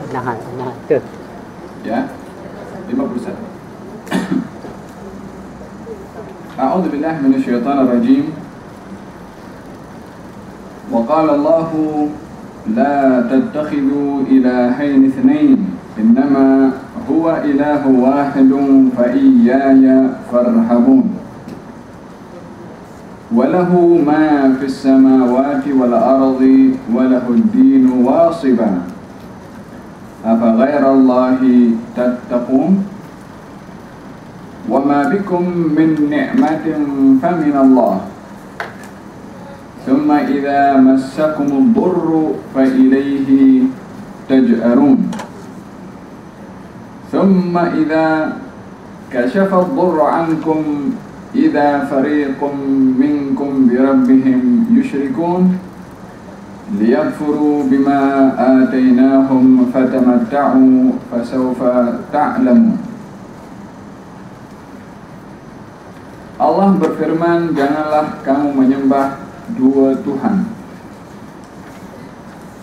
Nah, itu. Ya, 51. A'udzu billahi minasyaitonir rajim. Wa qala Allahu la tattakhidhu ilahayn itsnain innama huwa ilahu wahidun fa iyaya farhabun. Walahu ma fis samawati wal ardi walahud dinu wasiba. Afa ghairallahi tattaqun? Wa ma bikum min ni'matin faminallah. Thumma idza massakumud durru fa ilayhi taj'arun. Thumma idza kashafa ad-durru 'ankum idza fariqum minkum bi rabbihim yushrikun. Liyakfuru bima atainahum fatamatta'u fasawfa ta'lamun. Allah berfirman, janganlah kamu menyembah dua Tuhan.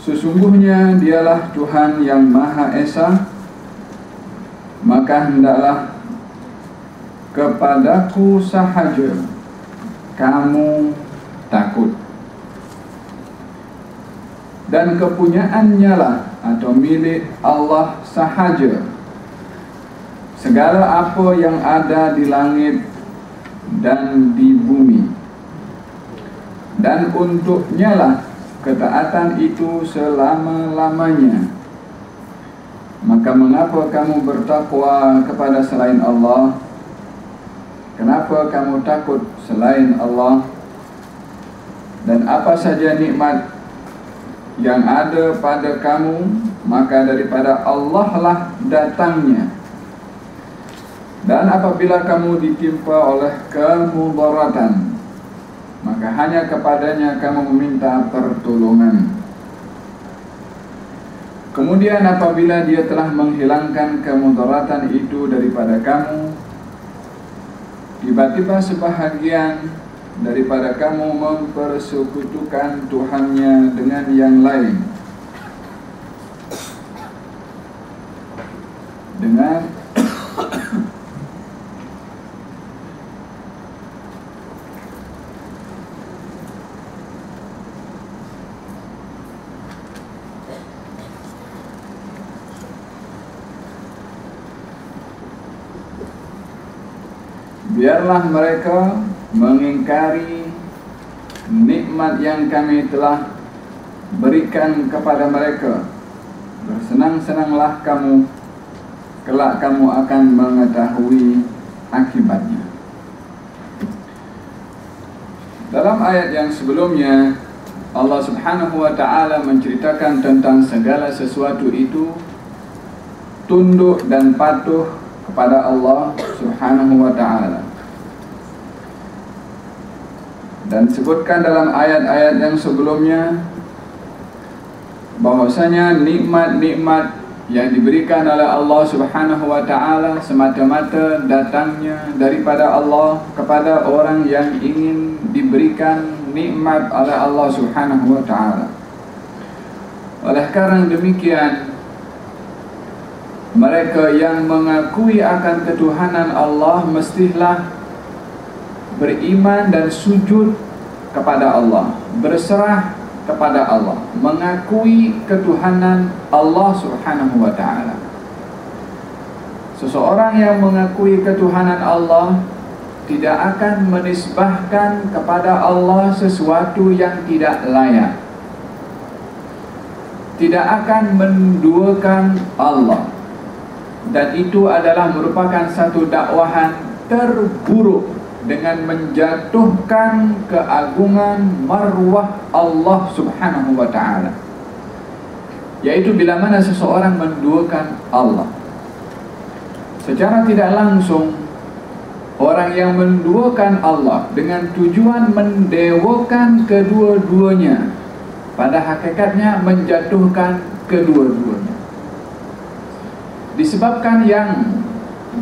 Sesungguhnya dialah Tuhan yang Maha Esa. Maka hendaklah kepadaku sahaja kamu takut, dan kepunyaannya lah atau milik Allah sahaja segala apa yang ada di langit dan di bumi, dan untuknya lah ketaatan itu selama-lamanya. Maka mengapa kamu bertakwa kepada selain Allah? Kenapa kamu takut selain Allah? Dan apa saja nikmat yang ada pada kamu, maka daripada Allah lah datangnya. Dan apabila kamu ditimpa oleh kemudaratan, maka hanya kepadanya kamu meminta pertolongan. Kemudian apabila dia telah menghilangkan kemudaratan itu daripada kamu, tiba-tiba sebahagian daripada kamu mempersekutukan Tuhannya dengan yang lain, biarlah mereka mengingkari nikmat yang kami telah berikan kepada mereka. Bersenang-senanglah kamu, kelak kamu akan mengetahui akibatnya. Dalam ayat yang sebelumnya, Allah Subhanahu wa ta'ala menceritakan tentang segala sesuatu itu tunduk dan patuh kepada Allah Subhanahu wa ta'ala. Dan sebutkan dalam ayat-ayat yang sebelumnya bahwasanya nikmat-nikmat yang diberikan oleh Allah Subhanahu wa ta'ala semata-mata datangnya daripada Allah kepada orang yang ingin diberikan nikmat oleh Allah Subhanahu wa ta'ala. Oleh karena demikian, mereka yang mengakui akan ketuhanan Allah mestilah beriman dan sujud kepada Allah, berserah kepada Allah, mengakui ketuhanan Allah Subhanahu wa ta'ala. Seseorang yang mengakui ketuhanan Allah tidak akan menisbahkan kepada Allah sesuatu yang tidak layak, tidak akan menduakan Allah. Dan itu adalah merupakan satu dakwahan terburuk dengan menjatuhkan keagungan marwah Allah Subhanahu wa ta'ala, yaitu bila mana seseorang menduakan Allah secara tidak langsung. Orang yang menduakan Allah dengan tujuan mendewakan kedua-duanya, pada hakikatnya menjatuhkan kedua-duanya. Disebabkan yang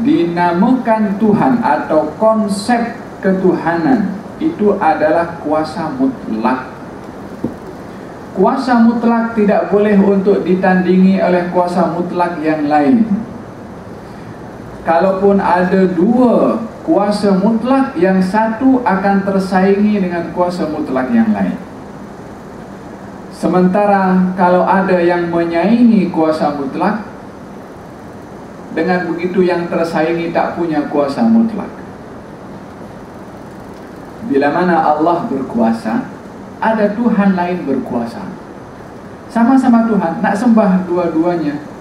dinamakan Tuhan atau konsep ketuhanan itu adalah kuasa mutlak. kuasa mutlak tidak boleh untuk ditandingi oleh kuasa mutlak yang lain. Kalaupun ada dua kuasa mutlak, yang satu akan tersaingi dengan kuasa mutlak yang lain. Sementara kalau ada yang menyaingi kuasa mutlak, dengan begitu yang tersaingi tak punya kuasa mutlak. Bila mana Allah berkuasa, ada Tuhan lain berkuasa. Sama-sama Tuhan, nak sembah dua-duanya.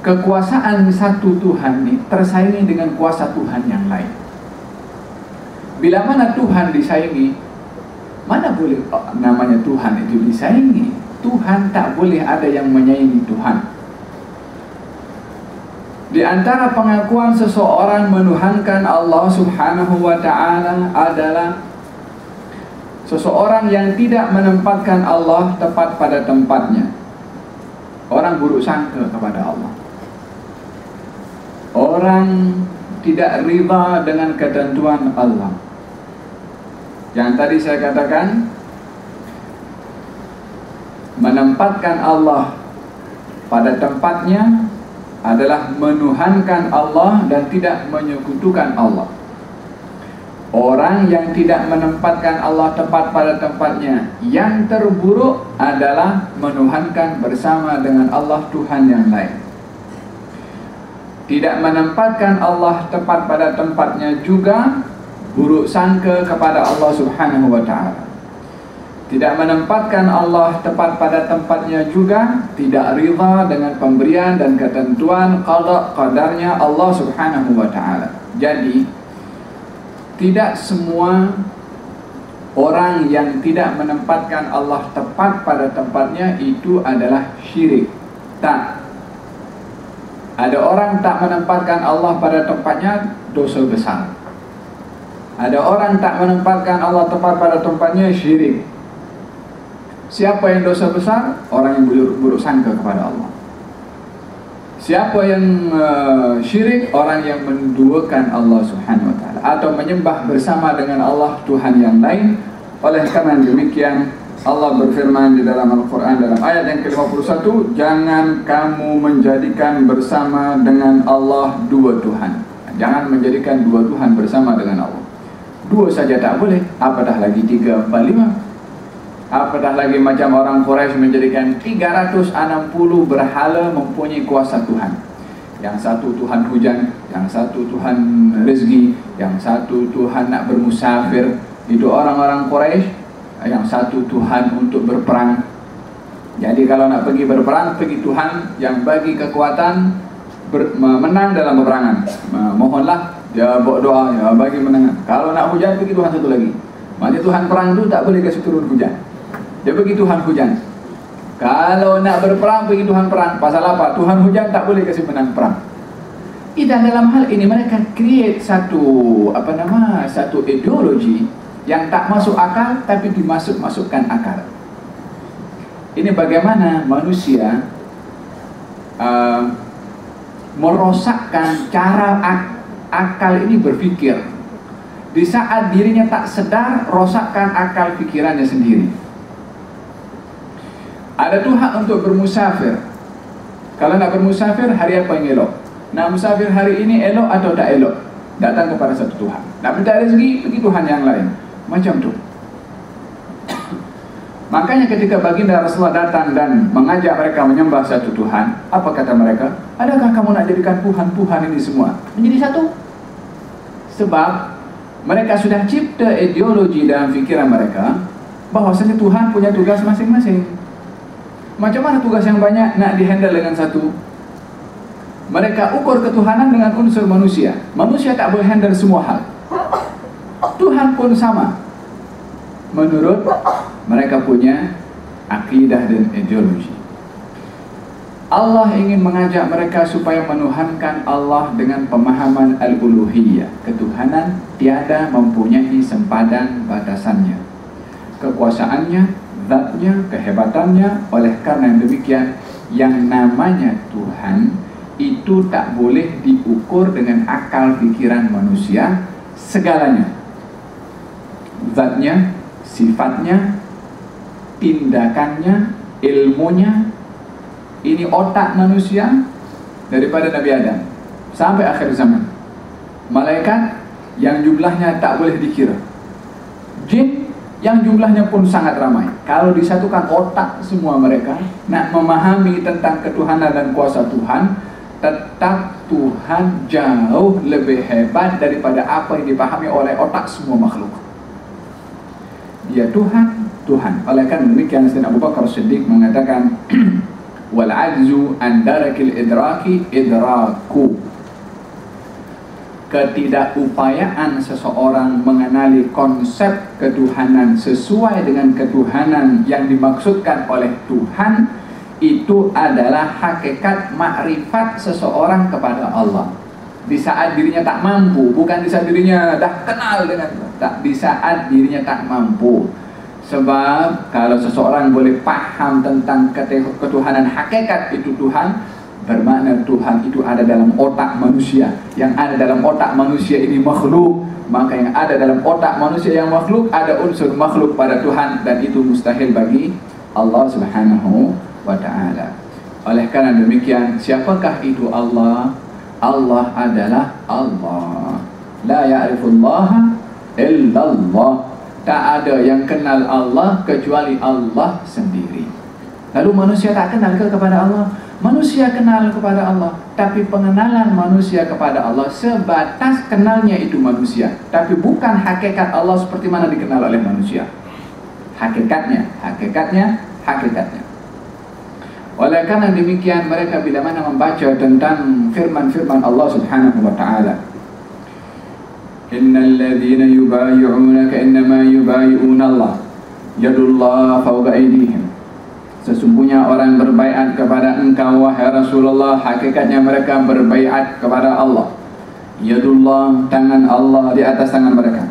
Kekuasaan satu Tuhan ini tersaingi dengan kuasa Tuhan yang lain. Bila mana Tuhan disaingi, mana boleh namanya Tuhan itu disaingi? Tuhan tak boleh ada yang menyaingi Tuhan. Di antara pengakuan seseorang menuhankan Allah Subhanahu wa ta'ala adalah seseorang yang tidak menempatkan Allah tepat pada tempatnya. Orang buruk sangka kepada Allah. Orang tidak riba dengan ketentuan Allah. Yang tadi saya katakan, menempatkan Allah pada tempatnya adalah menuhankan Allah dan tidak menyekutukan Allah. Orang yang tidak menempatkan Allah tepat pada tempatnya, yang terburuk adalah menuhankan bersama dengan Allah Tuhan yang lain. Tidak menempatkan Allah tepat pada tempatnya juga buruk sangka kepada Allah Subhanahu wa ta'ala. Tidak menempatkan Allah tepat pada tempatnya juga tidak rida dengan pemberian dan ketentuan qada qadarnya Allah Subhanahu wa ta'ala. Jadi tidak semua orang yang tidak menempatkan Allah tepat pada tempatnya itu adalah syirik. Tak. Ada orang tak menempatkan Allah pada tempatnya, dosa besar. Ada orang tak menempatkan Allah tepat pada tempatnya, syirik. Siapa yang dosa besar? Orang yang buruk sangka kepada Allah. Siapa yang syirik? Orang yang menduakan Allah Subhanahu wa ta'ala atau menyembah bersama dengan Allah Tuhan yang lain. Oleh karena demikian, Allah berfirman di dalam Al-Quran dalam ayat yang ke-51, jangan kamu menjadikan bersama dengan Allah dua Tuhan. Jangan menjadikan dua Tuhan bersama dengan Allah. Dua saja tak boleh, apatah lagi 3, 4, 5. Apatah lagi macam orang Quraisy menjadikan 360 berhala mempunyai kuasa Tuhan. Yang satu Tuhan hujan, yang satu Tuhan rezeki, yang satu Tuhan nak bermusafir. Itu orang-orang Quraisy. Yang satu Tuhan untuk berperang. Jadi kalau nak pergi berperang, pergi Tuhan yang bagi kekuatan menang dalam peperangan. Mohonlah dia buat doa, ya bagi menang. Kalau nak hujan, pergi Tuhan satu lagi. Maksudnya Tuhan perang tu tak boleh kasih turun hujan. Dia pergi Tuhan hujan. Kalau nak berperang, pergi Tuhan perang. Pasal apa? Tuhan hujan tak boleh kasih menang perang. Dan dalam hal ini mereka create satu satu ideologi yang tak masuk akal, tapi dimasukkan akal. Ini bagaimana manusia merosakkan cara akal ini berpikir. Di saat dirinya tak sedar, rosakkan akal pikirannya sendiri. Ada Tuhan untuk bermusafir. Kalau nak bermusafir, hari apa yang elok? Nak musafir hari ini elok atau tak elok? Datang kepada satu Tuhan. Nak minta rezeki, pergi Tuhan yang lain. Macam tu. Makanya ketika baginda Rasulullah datang dan mengajak mereka menyembah satu Tuhan, apa kata mereka? Adakah kamu nak jadikan Tuhan-Tuhan ini semua menjadi satu? Sebab mereka sudah cipta ideologi dalam fikiran mereka bahwasanya Tuhan punya tugas masing-masing. Macam mana tugas yang banyak nak dihandle dengan satu? Mereka ukur ketuhanan dengan unsur manusia. Manusia tak boleh handle semua hal. Tuhan pun sama. Menurut mereka punya akidah dan ideologi. Allah ingin mengajak mereka supaya menuhankan Allah dengan pemahaman al-uluhiyah. Ketuhanan tiada mempunyai sempadan batasannya. Kekuasaannya, zatnya, kehebatannya. Oleh karena demikian, yang namanya Tuhan itu tak boleh diukur dengan akal pikiran manusia. Segalanya, zatnya, sifatnya, tindakannya, ilmunya, ini otak manusia daripada Nabi Adam sampai akhir zaman. Malaikat yang jumlahnya tak boleh dikira, jin yang jumlahnya pun sangat ramai. Kalau disatukan otak semua mereka nak memahami tentang ketuhanan dan kuasa Tuhan, tetap Tuhan jauh lebih hebat daripada apa yang dipahami oleh otak semua makhluk. Dia Tuhan, Tuhan. Oleh karena demikian Sayyidina Abu Bakar Siddiq mengatakan wal ajzu an darakil idraki idraku. Ketidakupayaan seseorang mengenali konsep ketuhanan sesuai dengan ketuhanan yang dimaksudkan oleh Tuhan, itu adalah hakikat makrifat seseorang kepada Allah. Di saat dirinya tak mampu, bukan di saat dirinya dah kenal dengan Allah, tak, di saat dirinya tak mampu. Sebab kalau seseorang boleh paham tentang ketuhanan hakikat itu Tuhan, bermakna Tuhan itu ada dalam otak manusia. Yang ada dalam otak manusia ini makhluk, maka yang ada dalam otak manusia yang makhluk ada unsur makhluk pada Tuhan, dan itu mustahil bagi Allah Subhanahu wa ta'ala. Oleh karena demikian, siapakah itu Allah? Allah adalah Allah. La ya'rifullaha illallah. Tak ada yang kenal Allah kecuali Allah sendiri. Lalu manusia tak kenal kepada Allah? Manusia kenal kepada Allah, tapi pengenalan manusia kepada Allah sebatas kenalnya itu manusia, tapi bukan hakikat Allah seperti mana dikenal oleh manusia. Hakikatnya. Oleh karena demikian, mereka bila mana membaca tentang firman-firman Allah Subhanahu wa ta'ala, innal ladzina yubayyi'unaka innama yubayyi'una Allah yadullah fawqa aydihim. Sesungguhnya orang berbaiat kepada engkau wahai Rasulullah, hakikatnya mereka berbaiat kepada Allah. Yadullah, tangan Allah di atas tangan mereka.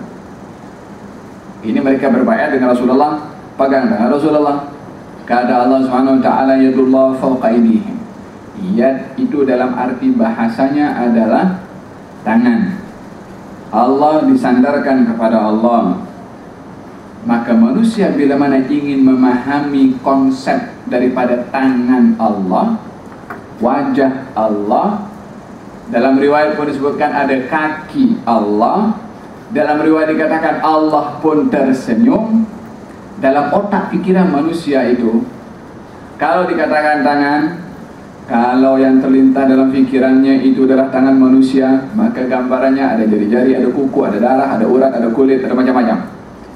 Ini mereka berbaiat dengan Rasulullah, pegang dengan Rasulullah. Kata Allah Subhanahu wa ta'ala, yadullah fawqa aydihim. Yad itu dalam arti bahasanya adalah tangan. Allah disandarkan kepada Allah. Maka manusia bila mana ingin memahami konsep daripada tangan Allah, wajah Allah, dalam riwayat pun disebutkan ada kaki Allah, dalam riwayat dikatakan Allah pun tersenyum. Dalam otak pikiran manusia itu, kalau dikatakan tangan, kalau yang terlintas dalam pikirannya itu adalah tangan manusia, maka gambarannya ada jari-jari, ada kuku, ada darah, ada urat, ada kulit, ada macam-macam.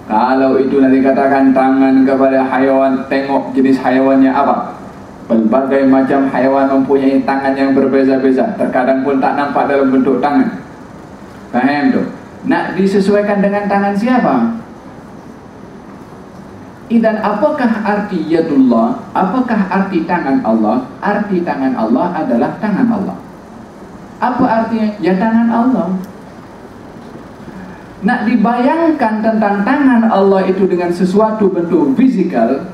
Kalau itu nanti katakan tangan kepada haiwan, tengok jenis haiwannya apa. Berbagai macam haiwan mempunyai tangan yang berbeza-beza, terkadang pun tak nampak dalam bentuk tangan. Faham tu? Nak disesuaikan dengan tangan siapa? Dan apakah arti yadullah? Apakah arti tangan Allah? Arti tangan Allah adalah tangan Allah. Apa artinya? Ya tangan Allah. Nak dibayangkan tentang tangan Allah itu dengan sesuatu bentuk fisikal,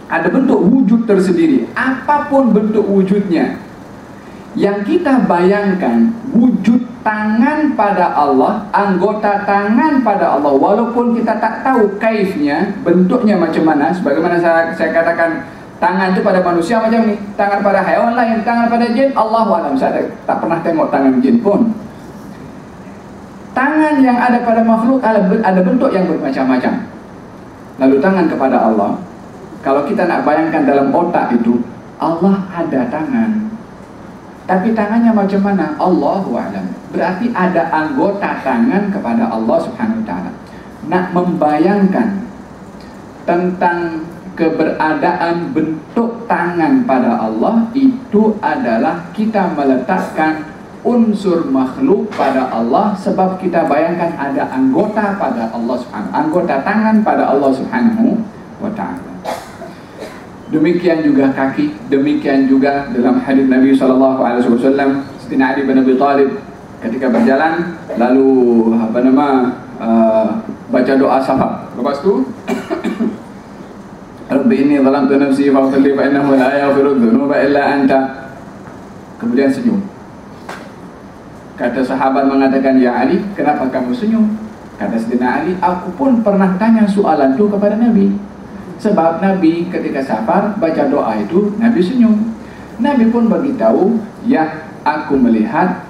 ada bentuk wujud tersendiri, apapun bentuk wujudnya. Yang kita bayangkan wujud tangan pada Allah, anggota tangan pada Allah, walaupun kita tak tahu kaifnya, bentuknya macam mana. Sebagaimana saya katakan, tangan itu pada manusia macam ni, tangan pada haiwan lain, tangan pada jin, Allahu a'lam, saya tak pernah tengok tangan jin pun. Tangan yang ada pada makhluk ada bentuk yang bermacam-macam. Lalu tangan kepada Allah, kalau kita nak bayangkan dalam otak itu, Allah ada tangan, tapi tangannya macam mana? Allahu a'lam. Berarti ada anggota tangan kepada Allah Subhanahu wa ta'ala. Nak membayangkan tentang keberadaan bentuk tangan pada Allah, itu adalah kita meletakkan unsur makhluk pada Allah, sebab kita bayangkan ada anggota pada Allah Subhanahu, anggota tangan pada Allah Subhanahu wa ta'ala. Demikian juga kaki, demikian juga dalam hadis Nabi sallallahu alaihi wasallam, Sayyidina Ali bin Abi Thalib ketika berjalan lalu baca doa syafaat. Lepas tu Rabbi inni zalamtu nafsi faghfir li fa innahu la yaghfiru dzunuba illa anta. Kemudian senyum. Kata sahabat mengatakan, ya Ali, kenapa kamu senyum? Kata Sayyidina Ali, aku pun pernah tanya soalan itu kepada Nabi. Sebab Nabi ketika safar baca doa itu Nabi senyum. Nabi pun beritahu, ya aku melihat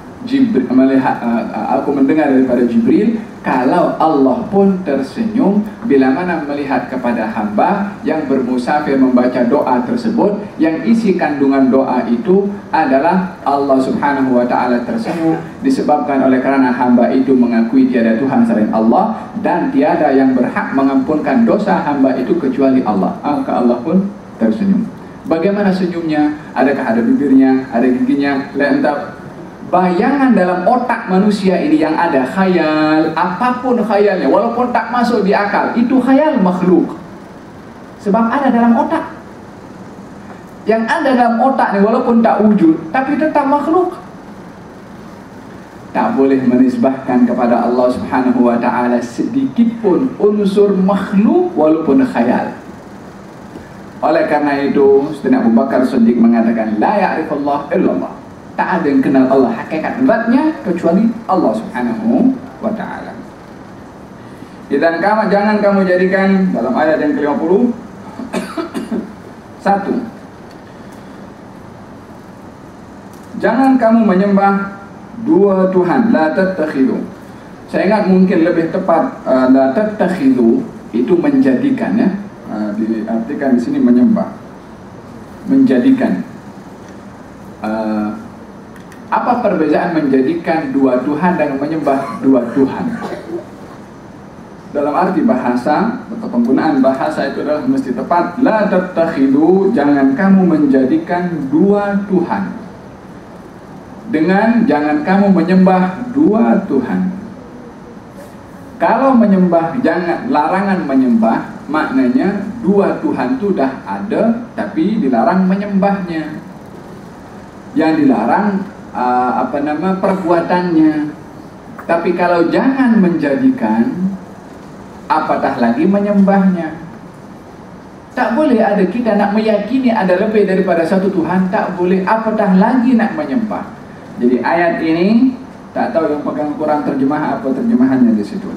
aku mendengar daripada Jibril kalau Allah pun tersenyum bila mana melihat kepada hamba yang bermusafir membaca doa tersebut, yang isi kandungan doa itu adalah Allah subhanahu wa ta'ala tersenyum disebabkan oleh karena hamba itu mengakui tiada Tuhan selain Allah dan tiada yang berhak mengampunkan dosa hamba itu kecuali Allah. Maka Allah pun tersenyum. Bagaimana senyumnya? Adakah ada bibirnya, ada giginya? Entah. Bayangan dalam otak manusia ini yang ada khayal, apapun khayalnya, walaupun tak masuk di akal, itu khayal makhluk. Sebab ada dalam otak. Yang ada dalam otak ini walaupun tak wujud, tapi tetap makhluk. Tak boleh menisbahkan kepada Allah subhanahu wa ta'ala sedikit pun unsur makhluk walaupun khayal. Oleh karena itu, Sayyidina Abu Bakar Siddiq mengatakan, la ya'rifullah illallah. Tak ada yang kenal Allah hakikat zatnya kecuali Allah subhanahu wa ta'ala. Dan jangan kamu jadikan, dalam ayat yang ke-50, satu, jangan kamu menyembah dua Tuhan. La tattakhidhu. Saya ingat mungkin lebih tepat la tattakhidhu itu menjadikan, ya. Diartikan di sini menyembah, menjadikan. Apa perbezaan menjadikan dua Tuhan dan menyembah dua Tuhan? Dalam arti bahasa atau penggunaan bahasa itu adalah mesti tepat. La tattakhidhu, jangan kamu menjadikan dua Tuhan. Dengan jangan kamu menyembah dua Tuhan. Kalau menyembah, jangan, larangan menyembah, maknanya dua Tuhan itu dah ada tapi dilarang menyembahnya. Yang dilarang perbuatannya. Tapi kalau jangan menjadikan, apatah lagi menyembahnya. Tak boleh ada kita nak meyakini ada lebih daripada satu Tuhan, tak boleh, apatah lagi nak menyembah. Jadi ayat ini tak tahu yang pegang Quran terjemah apa terjemahannya di situ.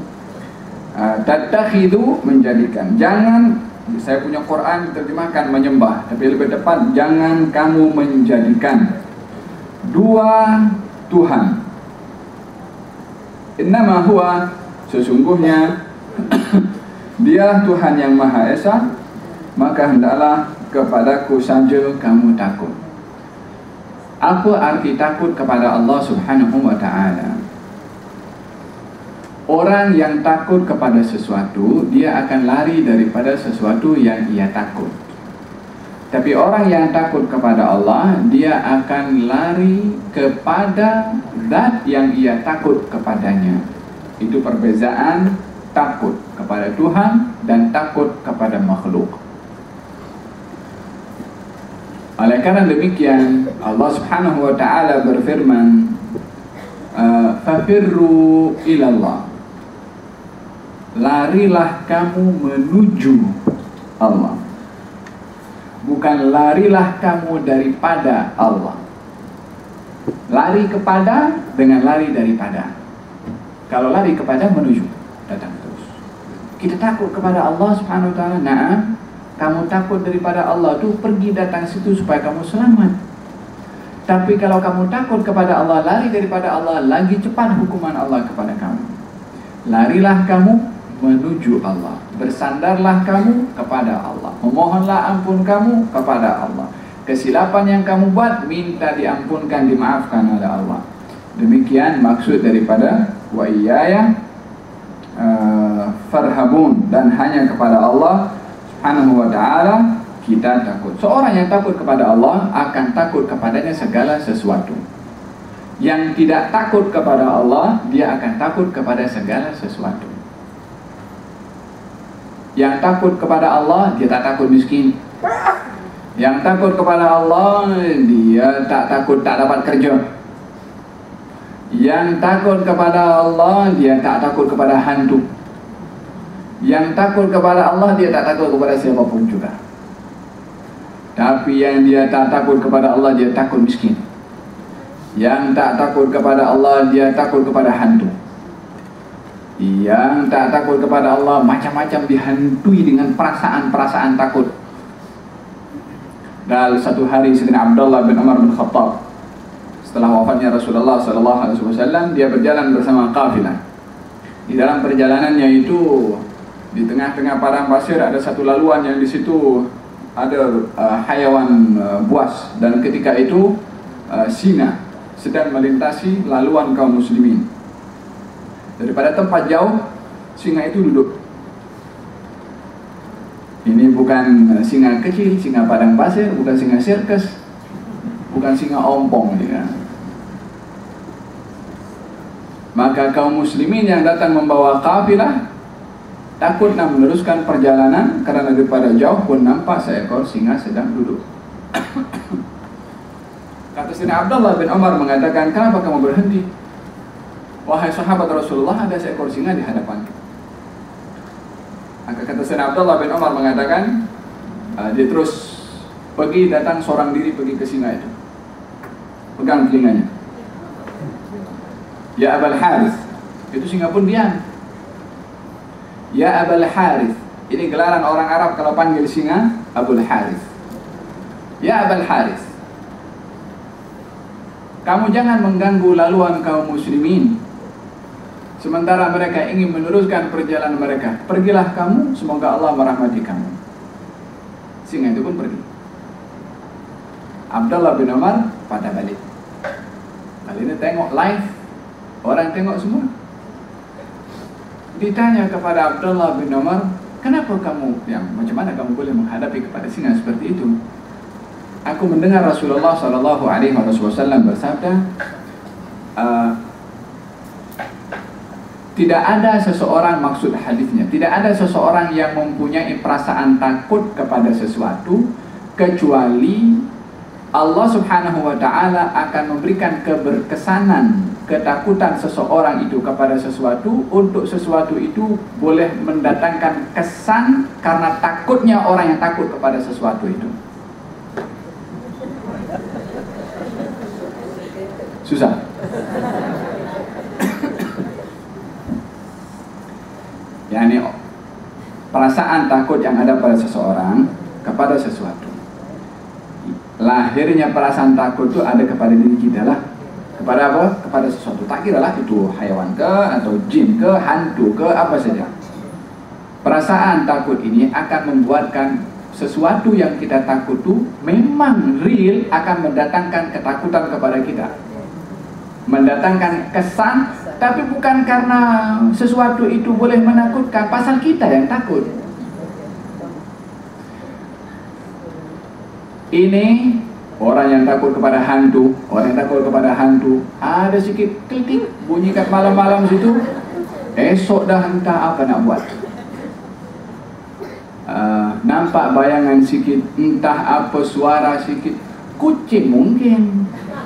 Tattakhidhu, menjadikan. Jangan, saya punya Quran terjemahkan menyembah, tapi lebih tepat jangan kamu menjadikan dua Tuhan. Innama huwa, sesungguhnya Dia Tuhan yang Maha Esa, maka hendaklah kepadaku saja kamu takut. Apa arti takut kepada Allah subhanahu wa ta'ala? Orang yang takut kepada sesuatu, dia akan lari daripada sesuatu yang ia takut. Tapi orang yang takut kepada Allah, dia akan lari kepada zat yang ia takut kepadanya. Itu perbezaan takut kepada Tuhan dan takut kepada makhluk. Oleh karena demikian, Allah subhanahu wa ta'ala berfirman, fafirru ilallah, larilah kamu menuju Allah. Bukan larilah kamu daripada Allah. Lari kepada dengan lari daripada. Kalau lari kepada, menuju, datang terus. Kita takut kepada Allah subhanahu wa ta'ala. Nah, kamu takut daripada Allah itu pergi datang situ supaya kamu selamat. Tapi kalau kamu takut kepada Allah, lari daripada Allah, lagi cepat hukuman Allah kepada kamu. Larilah kamu menuju Allah. Bersandarlah kamu kepada Allah. Memohonlah ampun kamu kepada Allah. Kesilapan yang kamu buat, minta diampunkan, dimaafkan oleh Allah. Demikian maksud daripada wa iyaya farhabun, dan hanya kepada Allah subhanahu wa ta'ala kita takut. Seorang yang takut kepada Allah akan takut kepadanya segala sesuatu. Yang tidak takut kepada Allah, dia akan takut kepada segala sesuatu. Yang takut kepada Allah, dia tak takut miskin. Yang takut kepada Allah, dia tak takut tak dapat kerja. Yang takut kepada Allah, dia tak takut kepada hantu. Yang takut kepada Allah, dia tak takut kepada siapapun juga. Tapi yang dia tak takut kepada Allah, dia takut miskin. Yang tak takut kepada Allah, dia takut kepada hantu. Yang tak takut kepada Allah macam-macam dihantui dengan perasaan-perasaan takut. Dan satu hari Sayyidina Abdullah bin Umar bin Khattab, setelah wafatnya Rasulullah SAW, dia berjalan bersama kafilah. Di dalam perjalanannya itu, di tengah-tengah padang pasir ada satu laluan yang di situ ada hayawan buas, dan ketika itu singa sedang melintasi laluan kaum muslimin. Daripada tempat jauh, singa itu duduk. Ini bukan singa kecil, singa padang pasir, bukan singa sirkus, bukan singa ompong ya. Maka kaum muslimin yang datang membawa kafilah takut nak meneruskan perjalanan karena daripada jauh pun nampak seekor singa sedang duduk. Kata Sayyidina Abdullah bin Umar mengatakan, kenapa kamu berhenti? Wahai sahabat Rasulullah, ada seekor singa di hadapan. Maka kata Sayyidina Abdullah bin Umar mengatakan, dia terus pergi, datang seorang diri pergi ke singa itu, pegang telinganya. Ya Abul Harith, itu singa pun diam. Ya Abul Harith, ini gelaran orang Arab kalau panggil singa, Abul Harith. Ya Abul Harith, kamu jangan mengganggu laluan kaum muslimin sementara mereka ingin meneruskan perjalanan mereka. Pergilah kamu, semoga Allah merahmati kamu. Singa itu pun pergi. Abdullah bin Umar pada balik. Kali ini tengok live, orang tengok semua. Ditanya kepada Abdullah bin Umar, kenapa kamu, macam mana kamu boleh menghadapi kepada singa seperti itu? Aku mendengar Rasulullah SAW bersabda, tidak ada seseorang, maksud hadisnya, tidak ada seseorang yang mempunyai perasaan takut kepada sesuatu kecuali Allah Subhanahu wa Ta'ala akan memberikan keberkesanan, ketakutan seseorang itu kepada sesuatu, untuk sesuatu itu boleh mendatangkan kesan karena takutnya orang yang takut kepada sesuatu itu. Susah. Yani perasaan takut yang ada pada seseorang kepada sesuatu. Lahirnya perasaan takut itu ada kepada diri kita lah. Kepada apa? Kepada sesuatu. Tak kira lah itu hayawan ke, atau jin ke, hantu ke, apa saja. Perasaan takut ini akan membuatkan sesuatu yang kita takut itu memang real, akan mendatangkan ketakutan kepada kita, mendatangkan kesan, tapi bukan karena sesuatu itu boleh menakutkan, pasal kita yang takut. Ini orang yang takut kepada hantu, orang yang takut kepada hantu, ada sikit klik bunyi kat malam-malam situ, esok dah entah apa nak buat. Nampak bayangan sikit, entah apa suara sikit, kucing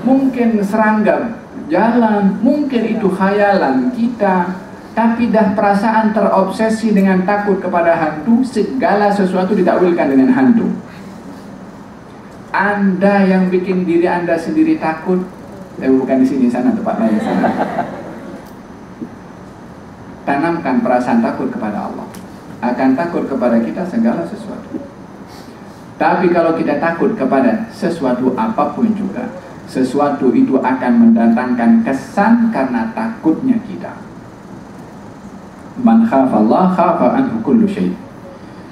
mungkin serangga jalan, mungkin itu khayalan kita, tapi dah perasaan terobsesi dengan takut kepada hantu, segala sesuatu ditakwilkan dengan hantu. Anda yang bikin diri Anda sendiri takut, bukan di sini, sana, tempat lain sana. Tanamkan perasaan takut kepada Allah, akan takut kepada kita segala sesuatu. Tapi kalau kita takut kepada sesuatu apapun juga, sesuatu itu akan mendatangkan kesan karena takutnya kita. Man khafa Allah khafa anhu kullu syai'.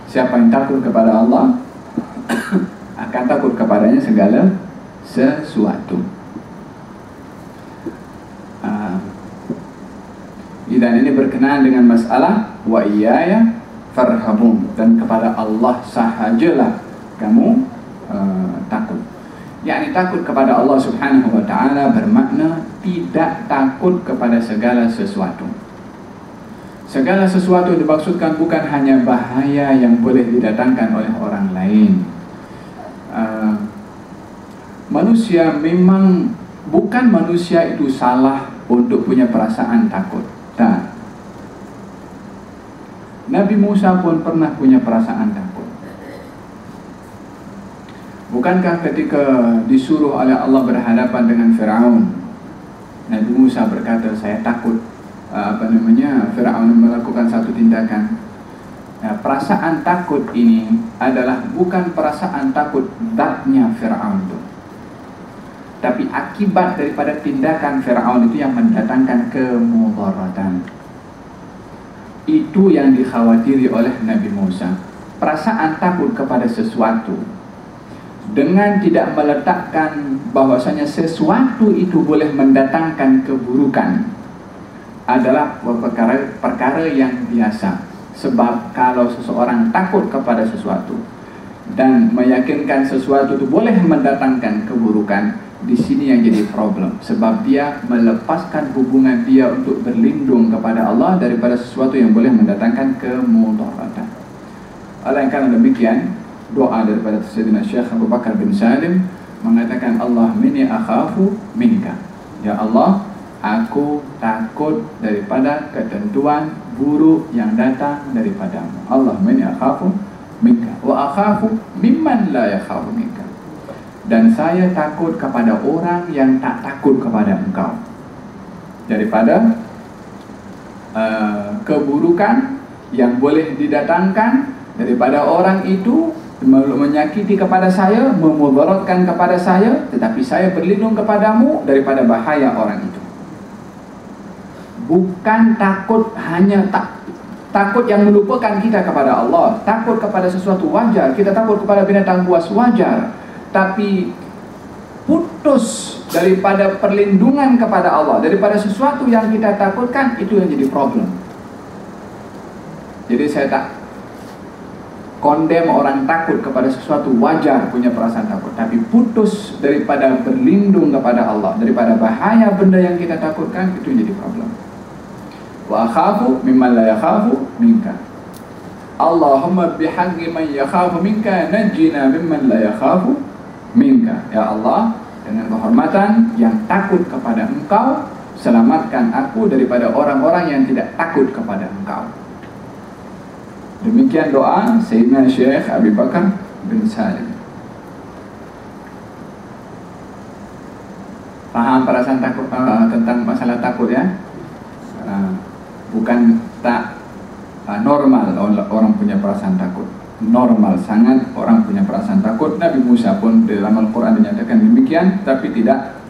Siapa yang takut kepada Allah akan takut kepadanya segala sesuatu. Dan ini berkenaan dengan masalah wa iyaya farhabun, dan kepada Allah sahajalah kamu takut. Yakni takut kepada Allah Subhanahu wa Ta'ala bermakna tidak takut kepada segala sesuatu. Segala sesuatu dimaksudkan bukan hanya bahaya yang boleh didatangkan oleh orang lain. Manusia memang, bukan manusia itu salah untuk punya perasaan takut. Tak. Nabi Musa pun pernah punya perasaan takut. Bukankah ketika disuruh oleh Allah berhadapan dengan Firaun, Nabi Musa berkata, saya takut Firaun melakukan satu tindakan. Perasaan takut ini adalah bukan perasaan takut zatnya Firaun itu, tapi akibat daripada tindakan Firaun itu yang mendatangkan kemudaratan. Itu yang dikhawatiri oleh Nabi Musa. Perasaan takut kepada sesuatu dengan tidak meletakkan bahwasanya sesuatu itu boleh mendatangkan keburukan adalah perkara yang biasa. Sebab kalau seseorang takut kepada sesuatu dan meyakinkan sesuatu itu boleh mendatangkan keburukan, di sini yang jadi problem. Sebab dia melepaskan hubungan dia untuk berlindung kepada Allah daripada sesuatu yang boleh mendatangkan kemudaratan. Oleh karena demikian, doa daripada Sayyidina Syekh Abu Bakar bin Salim mengatakan, Allah minni akhafu minka. Ya Allah, aku takut daripada ketentuan buruk yang datang daripadamu. Allah minni akhafu minka wa akhafu mimman la yakhafu minka. Dan saya takut kepada orang yang tak takut kepada engkau. Daripada keburukan yang boleh didatangkan daripada orang itu menyakiti kepada saya, memudaratkan kepada saya, tetapi saya berlindung kepadamu daripada bahaya orang itu. Bukan takut hanya takut yang melupakan kita kepada Allah. Takut kepada sesuatu wajar, kita takut kepada binatang buas wajar, tapi putus daripada perlindungan kepada Allah, daripada sesuatu yang kita takutkan, itu yang jadi problem. Jadi saya tak condemn orang takut kepada sesuatu, wajar punya perasaan takut, tapi putus daripada berlindung kepada Allah, daripada bahaya benda yang kita takutkan, itu yang jadi problem. Wa akhafu mimman la yakhafu minka. Allahumma bihaqqi man yakhafu minka najjina mimman la yakhafu minka. Ya Allah, dengan kehormatan yang takut kepada engkau, selamatkan aku daripada orang-orang yang tidak takut kepada engkau. Demikian doa Sayyidina Syekh Abu Bakar bin Salim. Paham perasaan takut tentang masalah takut ya? Bukan tak normal orang punya perasaan takut. Normal sangat orang punya perasaan takut. Nabi Musa pun dalam Al-Quran dinyatakan demikian, tapi tidak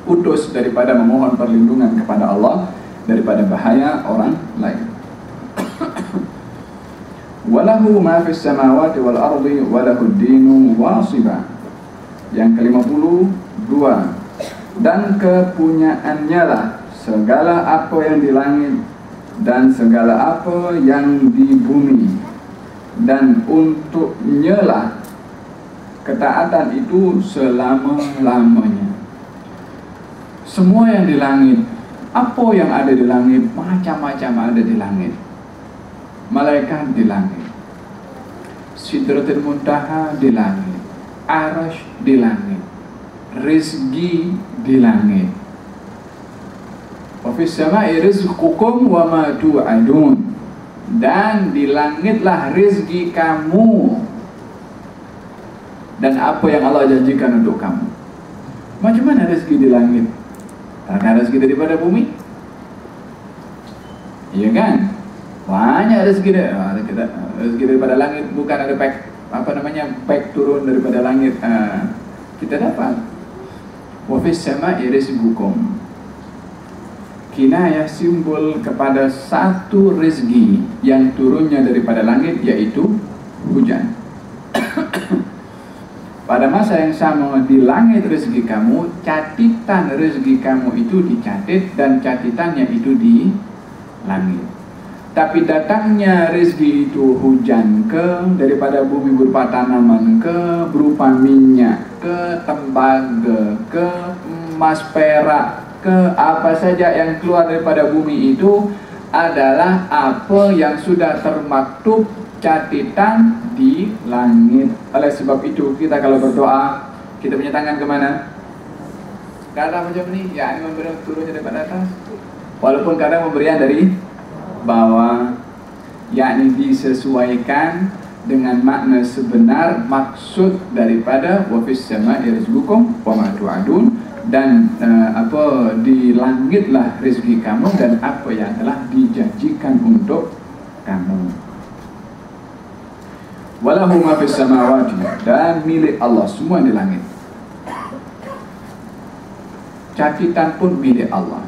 putus daripada memohon perlindungan kepada Allah daripada bahaya orang lain. Walahu ma fis samawati wal ardi walahu ad-dinu wasiba. Yang ke-52, dan kepunyaannya lah segala apa yang di langit dan segala apa yang di bumi, dan untuknya lah ketaatan itu selama-lamanya. Semua yang di langit, apa yang ada di langit, macam-macam ada di langit. Malaikat di langit, Sidratul Muntaha di langit, Arasy di langit, rezeki di langit. Wa fis sama'i rizqukum wa ma tu'adun. Dan di langitlah rezeki kamu dan apa yang Allah janjikan untuk kamu. Macam mana rezeki di langit? Ada rezeki daripada bumi? Iya kan? Banyak rezeki rezeki daripada langit, bukan ada pack turun daripada langit. Kita dapat. Wa fis sama'i rizqukum. Kinayah simbol kepada satu rezeki yang turunnya daripada langit, yaitu hujan. Pada masa yang sama di langit rezeki kamu, catatan rezeki kamu itu dicatat dan catatannya itu di langit. Tapi datangnya rezeki itu hujan ke, daripada bumi berupa tanaman ke, berupa minyak ke, tembaga ke, emas perak ke, apa saja yang keluar daripada bumi itu adalah apa yang sudah termaktub catatan di langit. Oleh sebab itu kita kalau berdoa, kita punya tangan kemana? Kadang macam ni, ya ini memberi turunnya daripada atas, walaupun kadang memberian dari bawah, yakni disesuaikan dengan makna sebenar maksud daripada wa fis sama'i rizqukum wa ma tu'adun. dan di langitlah rezeki kamu dan apa yang telah dijanjikan untuk kamu. Walahu ma fis samawati, dan milik Allah semua di langit. Cacitan pun milik Allah,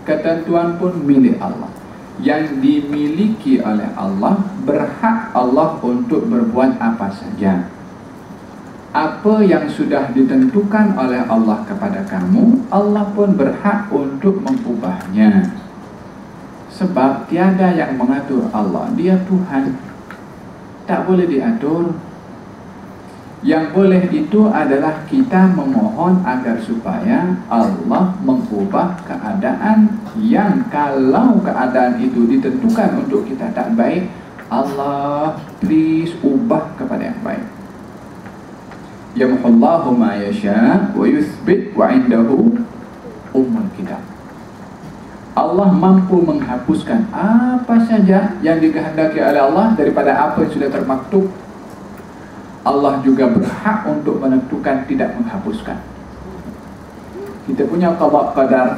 ketentuan pun milik Allah. Yang dimiliki oleh Allah, berhak Allah untuk berbuat apa saja. Apa yang sudah ditentukan oleh Allah kepada kamu, Allah pun berhak untuk mengubahnya. Sebab tiada yang mengatur Allah, Dia Tuhan, tak boleh diatur. Yang boleh itu adalah kita memohon agar supaya Allah mengubah keadaan yang kalau keadaan itu ditentukan untuk kita tak baik, Allah please ubah kepada yang baik. Yamhullahu ma yasha wa yuthbit wa indahu ummul kitab. Allah mampu menghapuskan apa saja yang dikehendaki oleh Allah daripada apa yang sudah termaktub. Allah juga berhak untuk menentukan tidak menghapuskan. Kita punya qada qadar,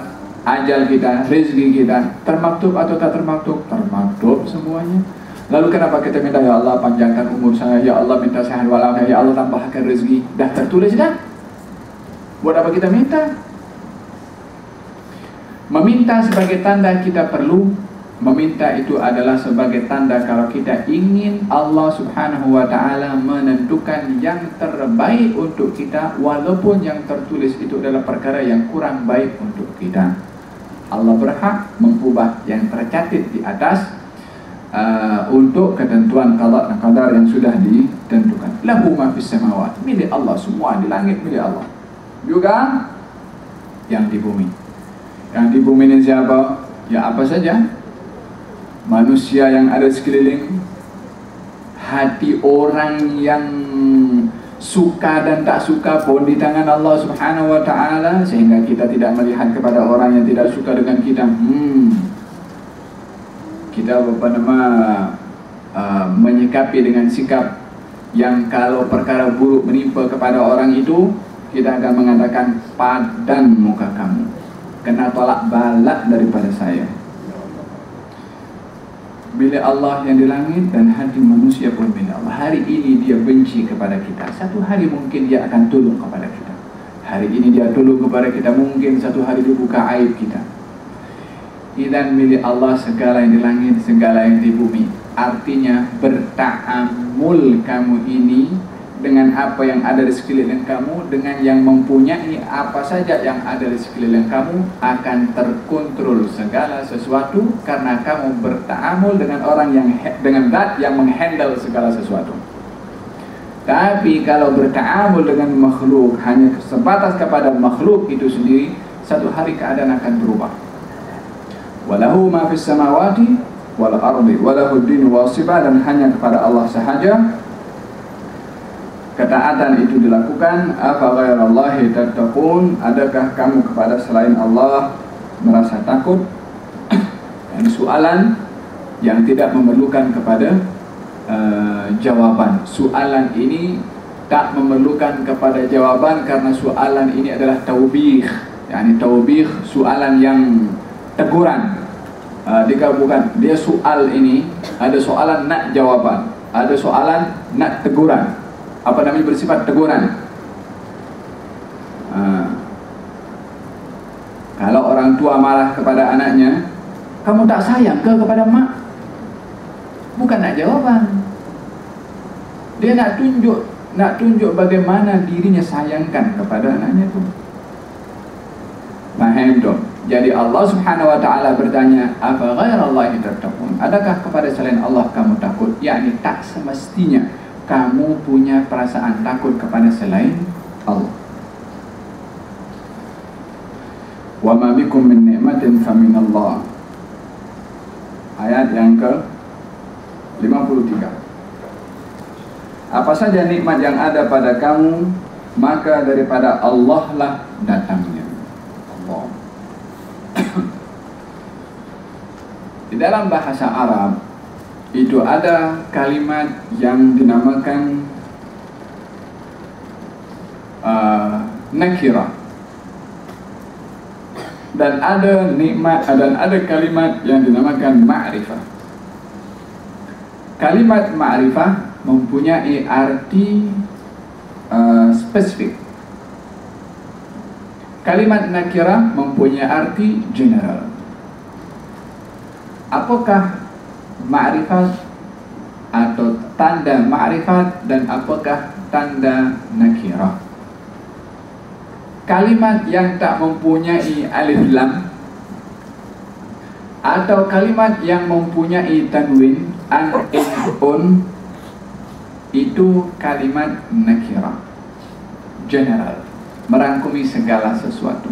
ajal kita, rezeki kita, termaktub atau tak termaktub? Termaktub semuanya. Lalu kenapa kita minta, ya Allah panjangkan umur saya, ya Allah minta sehat walafiat, ya Allah tambahkan rezeki? Dah tertulis dah. Buat apa kita minta? Meminta sebagai tanda kita perlu. Meminta itu adalah sebagai tanda kalau kita ingin Allah subhanahu wa ta'ala menentukan yang terbaik untuk kita, walaupun yang tertulis itu adalah perkara yang kurang baik untuk kita. Allah berhak mengubah yang tercatat di atas untuk ketentuan qada dan qadar yang sudah ditentukan. Lahu ma fis samawati, milik Allah semua di langit, milik Allah. Juga yang di bumi. Yang di bumi ini siapa? Ya apa saja. Manusia yang ada sekeliling, hati orang yang suka dan tak suka pun di tangan Allah subhanahu wa ta'ala, sehingga kita tidak melihat kepada orang yang tidak suka dengan kita. Kita menyikapi dengan sikap yang kalau perkara buruk menimpa kepada orang itu, kita akan mengatakan, padan muka kamu, kena tolak balak daripada saya. Milik Allah yang di langit, dan hati manusia pun milik Allah. Hari ini dia benci kepada kita, satu hari mungkin dia akan tolong kepada kita. Hari ini dia tolong kepada kita, mungkin satu hari dia buka aib kita. Dan milik Allah segala yang di langit, segala yang di bumi. Artinya berta'amul kamu ini dengan apa yang ada di sekeliling kamu, dengan yang mempunyai apa saja yang ada di sekeliling kamu, akan terkontrol segala sesuatu karena kamu berta'amul dengan orang yang dengan zat yang menghandle segala sesuatu. Tapi kalau berta'amul dengan makhluk, hanya sebatas kepada makhluk itu sendiri, satu hari keadaan akan berubah. Walahu ma fis samawati wal ardi walahu ad-din wasibah, dan hanya kepada Allah sahaja ketaatan itu dilakukan. Afa ghairallahi tattaqun, adakah kamu kepada selain Allah merasa takut? Ini soalan yang tidak memerlukan kepada jawaban. Soalan ini tak memerlukan kepada jawaban karena soalan ini adalah taubih. Yani taubih, soalan yang teguran. Bukan, dia soal ini ada soalan nak jawaban, ada soalan nak teguran. Apa namanya, bersifat teguran. Kalau orang tua marah kepada anaknya, kamu tak sayang ke kepada mak? Bukan nak jawaban. Dia nak tunjuk bagaimana dirinya sayangkan kepada anaknya itu. Faham tu? Jadi Allah subhanahu wa ta'ala bertanya, apa ghairallahi tattaqun, adakah kepada selain Allah kamu takut? Yakni tak semestinya kamu punya perasaan takut kepada selain Allah. Wa ma bikum min ni'matin fa min Allah. Ayat yang ke-53. Apa saja nikmat yang ada pada kamu, maka daripada Allah lah datangnya. Allah. Di dalam bahasa Arab itu ada kalimat yang dinamakan nakirah. dan ada nikmat dan ada kalimat yang dinamakan ma'rifah. Kalimat ma'rifah mempunyai arti spesifik. Kalimat nakirah mempunyai arti general. Apakah ma'rifat atau tanda ma'rifat dan apakah tanda nakirah? Kalimat yang tak mempunyai alif lam atau kalimat yang mempunyai tanwin an, in, un, itu kalimat nakirah, general, merangkumi segala sesuatu.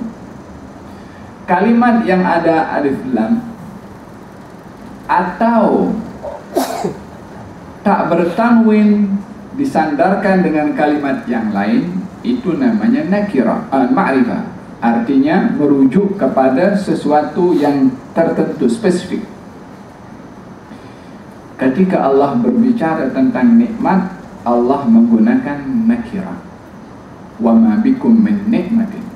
Kalimat yang ada alif lam atau tak bertanwin disandarkan dengan kalimat yang lain, itu namanya nakirah, ma'rifah. Artinya merujuk kepada sesuatu yang tertentu, spesifik. Ketika Allah berbicara tentang nikmat, Allah menggunakan nakirah. Wa ma bikum min nikmatin,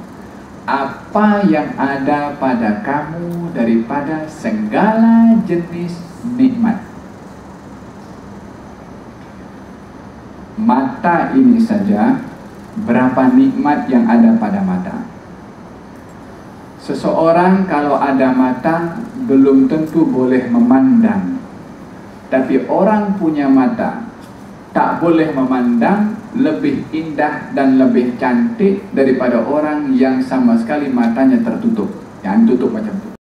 apa yang ada pada kamu daripada segala jenis nikmat. Mata ini saja, berapa nikmat yang ada pada mata. Seseorang kalau ada mata belum tentu boleh memandang, tapi orang punya mata tak boleh memandang lebih indah dan lebih cantik daripada orang yang sama sekali matanya tertutup, yang tutup macam tu.